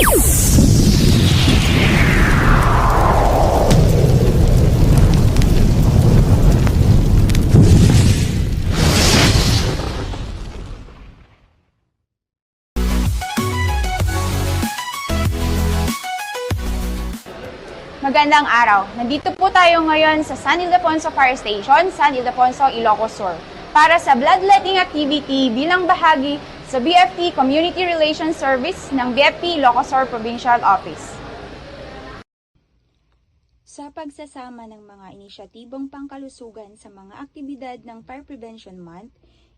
Magandang araw. Nandito po tayo ngayon sa San Ildefonso Fire Station, San Ildefonso, Ilocos Sur, para sa bloodletting activity bilang bahagi sa BFP Community Relations Service ng BFP Ilocos Sur Provincial Office. Sa pagsasama ng mga inisyatibong pangkalusugan sa mga aktibidad ng Fire Prevention Month,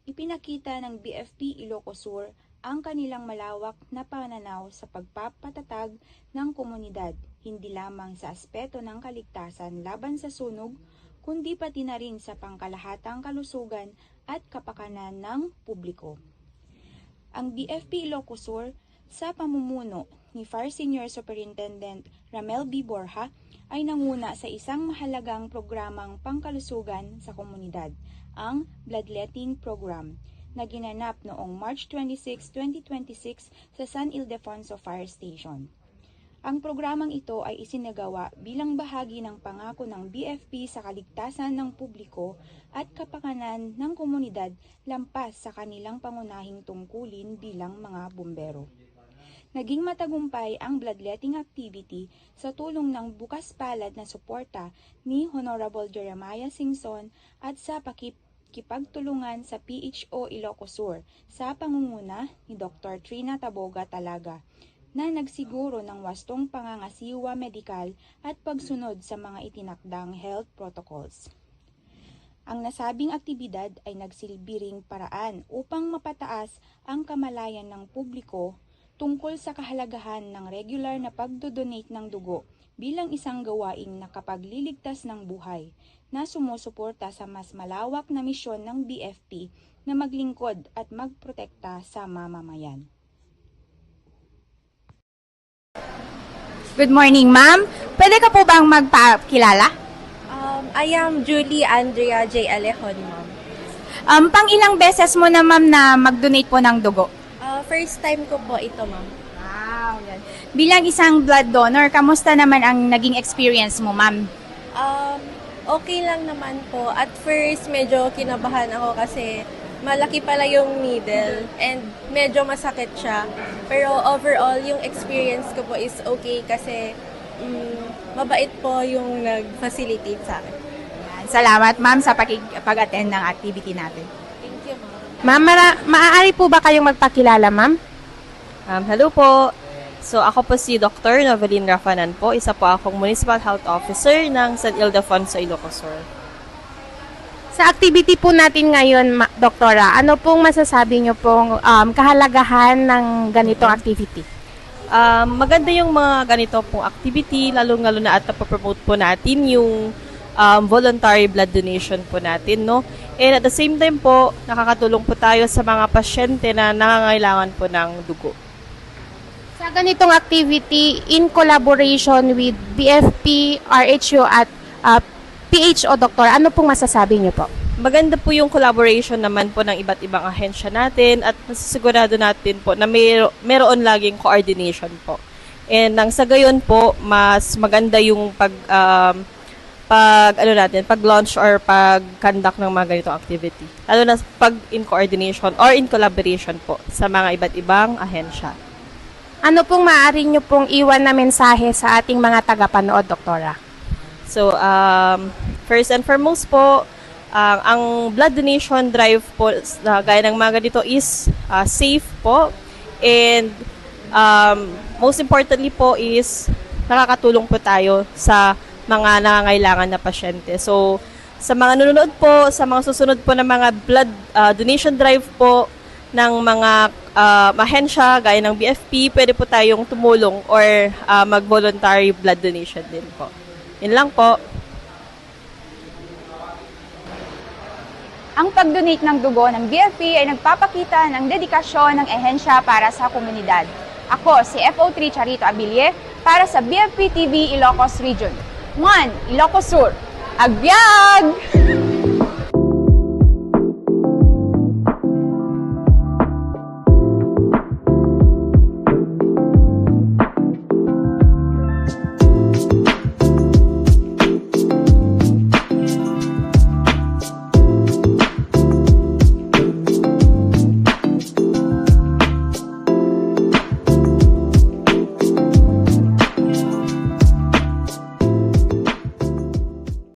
ipinakita ng BFP Ilocos Sur ang kanilang malawak na pananaw sa pagpapatatag ng komunidad, hindi lamang sa aspeto ng kaligtasan laban sa sunog, kundi pati na rin sa pangkalahatang kalusugan at kapakanan ng publiko. Ang BFP Ilocos Sur, sa pamumuno ni Fire Senior Superintendent Ramel B. Borja, ay nanguna sa isang mahalagang programang pangkalusugan sa komunidad, ang Bloodletting Program, na ginanap noong March 26, 2026 sa San Ildefonso Fire Station. Ang programang ito ay isinagawa bilang bahagi ng pangako ng BFP sa kaligtasan ng publiko at kapakanan ng komunidad lampas sa kanilang pangunahing tungkulin bilang mga bumbero. Naging matagumpay ang bloodletting activity sa tulong ng bukas palad na suporta ni Honorable Jeremiah Singson at sa pakikipagtulungan sa PHO Ilocos Sur sa pangunguna ni Dr. Trina Taboga Talaga, na nagsiguro ng wastong pangangasiwa medikal at pagsunod sa mga itinakdang health protocols. Ang nasabing aktibidad ay nagsilbi ring paraan upang mapataas ang kamalayan ng publiko tungkol sa kahalagahan ng regular na pagdodonate ng dugo bilang isang gawaing nakapagliligtas ng buhay, na sumusuporta sa mas malawak na misyon ng BFP na maglingkod at magprotekta sa mamamayan. Good morning, ma'am. Pwede ka po bang magpakilala? I am Julie Andrea J. Alejón, ma'am. Pang ilang beses mo na, ma'am, na mag-donate po ng dugo? First time ko po ito, ma'am. Wow, yan. Bilang isang blood donor, kamusta naman ang naging experience mo, ma'am? Okay lang naman po. At first, medyo kinabahan ako kasi malaki pala yung needle and medyo masakit siya. Pero overall, yung experience ko po is okay kasi mabait po yung nag-facilitate sa akin. Salamat, ma'am, sa pag-attend ng activity natin. Thank you, ma'am. Ma'am, maaari po ba kayong magpakilala, ma'am? Hello po. So ako po si Dr. Novelyn Rafanan po. Isa po akong Municipal Health Officer ng San Ildefonso, Ilocos Sur. Sa activity po natin ngayon, Doktora, ano pong masasabi niyo pong kahalagahan ng ganitong activity? Maganda yung mga ganito pong activity, lalong-lalo na at napopromote po natin yung voluntary blood donation po natin, no? And at the same time po, nakakatulong po tayo sa mga pasyente na nangangailangan po ng dugo. Sa ganitong activity, in collaboration with BFP, RHU at PHO, Doktor, ano pong masasabi niyo po? Maganda po yung collaboration naman po ng iba't ibang ahensya natin at nasisigurado natin po na meron laging coordination po. And nang sa gayon po, mas maganda yung pag-launch or pag-conduct ng mga ganitong activity. Lalo na pag in coordination or in collaboration po sa mga iba't ibang ahensya. Ano pong maaari niyo pong iwan na mensahe sa ating mga tagapanood, Doktora? So, first and foremost po, ang blood donation drive po, gaya ng mga ganito, is safe po. And most importantly po is nakakatulong po tayo sa mga nangangailangan na pasyente. So, sa mga nanonood po, sa mga susunod po na mga blood donation drive po ng mga ahensya gaya ng BFP, pwede po tayong tumulong or mag-voluntary blood donation din po. Yun lang po. Ang pag-donate ng dugo ng BFP ay nagpapakita ng dedikasyon ng ehensya para sa komunidad. Ako si FO3 Charito Abilie para sa BFP TV Ilocos Region. 1. Ilocos Sur. Agbyag!